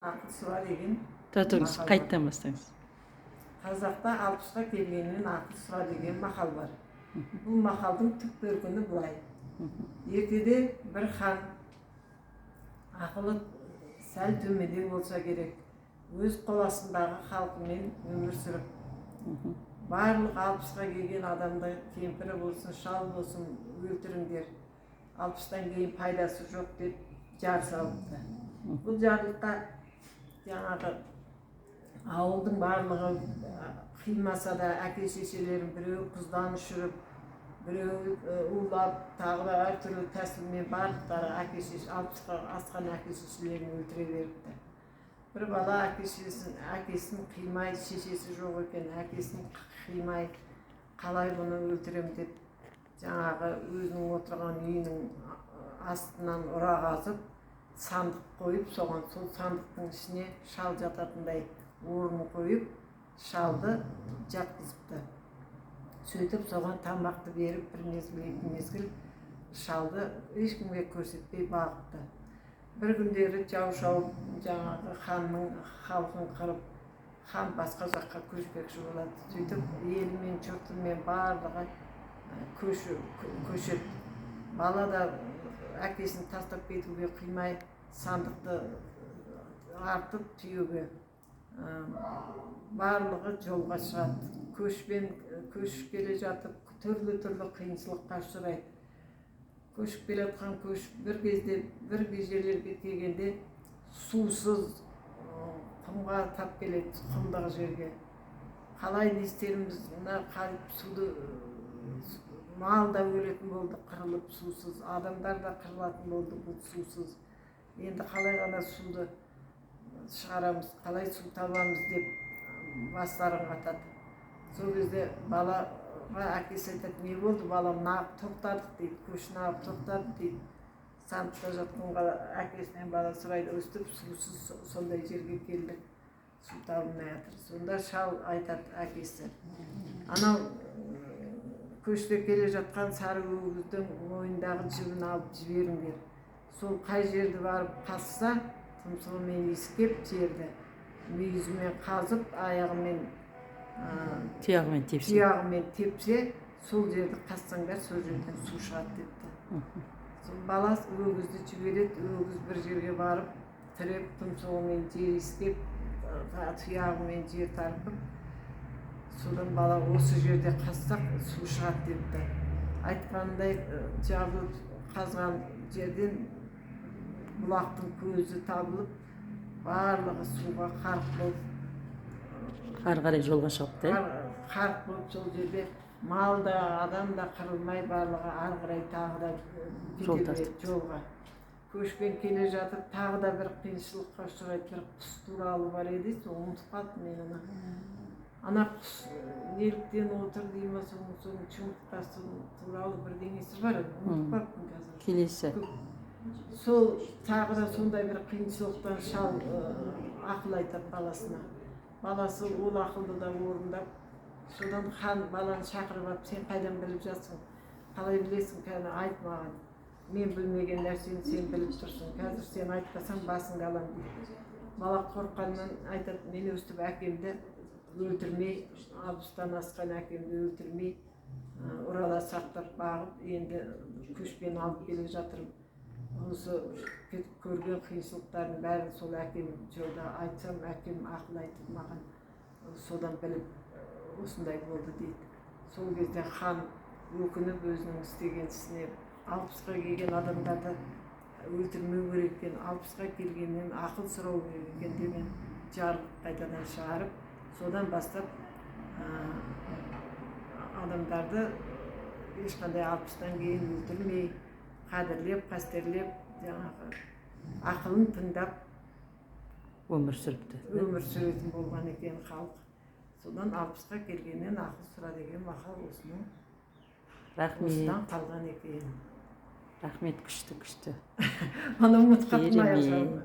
Ақыл сұра деген Тұрыңыз, мақал бар. қайттан бастаңыз. Қазақта 60-ға келгеннен ақыл сұра деген мақал бар. Бұл мақалдың түп төркіні былай. Ертеде бір хан ақылы сәл төмендеу болса керек, өз қол астындағы халқымен өмір сүріп, барлық 60-ға келген адамды кемпірі болсын, шал болсын өлтіріңдер, 60-тан кейін пайдасы жоқ деп жар салыпты. Бұл жарлыққа жаңағы ауылдың барлығы қимаса да әке шешелерін біреу қыздан ұшырып, біреу улап, тағы да әртүрлі тәсілмен барлықтары әке шеше 60-ға асқан әке шешелерін өлтіре беріпті. Бір бала әкесін қимай, шешесі жоқ екен, әкесін қимай, қалай бұны өлтірем деп жаңағы өзінің отырған үйінің астынан ұра қазып, сандық қойып, соған сол сандықтың ішіне шал жататындай орын қойып, шалды жатқызыпты. Сөйтіп соған тамақты беріп, бір мезгіл, екі мезгіл шалды ешкімге көрсетпей бағыпты. Бір күндері жау шауып, жаңағы ханның халқын қырып, хан басқа жаққа көшпекші болады. Сөйтіп елімен, жұртымен барлығы көшіп, бала да әкесін тастап кетуге қимай, сандықты артып түйеге барлығы жолға шығады. Көшіп келе жатып, түрлі қиыншылыққа ұшырайды. Көшіп келе жатқан бір кезде бір жерлерге келгенде сусыз құмға тап келеді, құмдағы жерге. Қалай не істеріміз, мына қалып суды, мал да өлетін болды қырылып сусыз, адамдар да қырылатын болды бұл сусыз. Енді қалай ғана суды шығарамыз, қалай су табамыз деп бастарын қатады. Сол кезде балаға әкесі айтады, не болды балам, нағып тоқтадық дейді, көшін ағып тоқтадық дейді. Сандықта жатқанға әкесінен бала сұрайды, өстіп сусыз сондай жерге келдік, су табылмай жатыр. Сонда шал айтады әкесі, анау көште келе жатқан сары өгіздің мойнындағы жібін алып жіберіңдер. Сол қай жерді барып қасса, тұмсығымен иіскеп жерді, мүйізімен қазып, аяғымен тұяғымен тепсе, сол жерді қассаңдар, сол жерден су шығады депті. Сол бала өгізді жібереді, өгіз бір жерге барып, тіреп, тұмсығымен жер иіскеп, тұяғымен жер тарпып, содан бала осы жерде қазсақ су шығады депті. Айтқандай жабылып қазған жерден бұлақтың көзі табылып, барлығы суға қарық болып, Ары қарай жолға шығыпты. Қарық болып сол жерде мал да, адам да қырылмай, барлығы ары қарай тағы да жолға. Көшпен келе жатып, тағы да бір қиыншылыққа ұшырайды. Bir құс туралы бар еді, соны ұмытып қалдым мен оны. Ана құс неліктен отыр деймін, соның жұмыртқасы туралы бірдеңесі бар, ұмытып қалдым қазір. Келесі. Сол тағы да сондай бір қиыншылықтан шал ақыл айтады баласына. Баласы ол ақылды да орындап, содан хан баланы шақырып алып, сен қайдан біліп жатсың, қалай білесің, қазір айт маған. Мен білмеген нәрсені сен біліп тұрсың, қазір сен айтпасаң басыңды алам дейді. Бала қорыққаннан айтады, мен өстіп әкемді өлтірмей, 60-тан асқан әкемді өлтірмей, ұрала сақтап бағып, енді көшпен алып келе жатырмын. Осы көрген қиыншылықтардың бәрін сол әкем жолда айтсам, әкем ақыл айтып маған, содан біліп осындай болды дейді. Сол кезде хан өкініп өзінің істеген ісіне 60-ға келген адамдарды өлтірмеу керек екен, 60-ға келгеннен ақыл сұрау керек екен деген жарлық қайтадан шығарып, содан бастап адамдарды ешқандай 60-тан кейін өлтірмей, қадірлеп, қастерлеп, жаңағы ақылын тыңдап өмір сүріпті. Өмір сүретін болған екен халық. Содан 60-қа келгеннен ақыл сұра деген мақал осының осыдан қалған екен. Рахмет, күшті. Оны ұмытып қалдым аяқ жағына.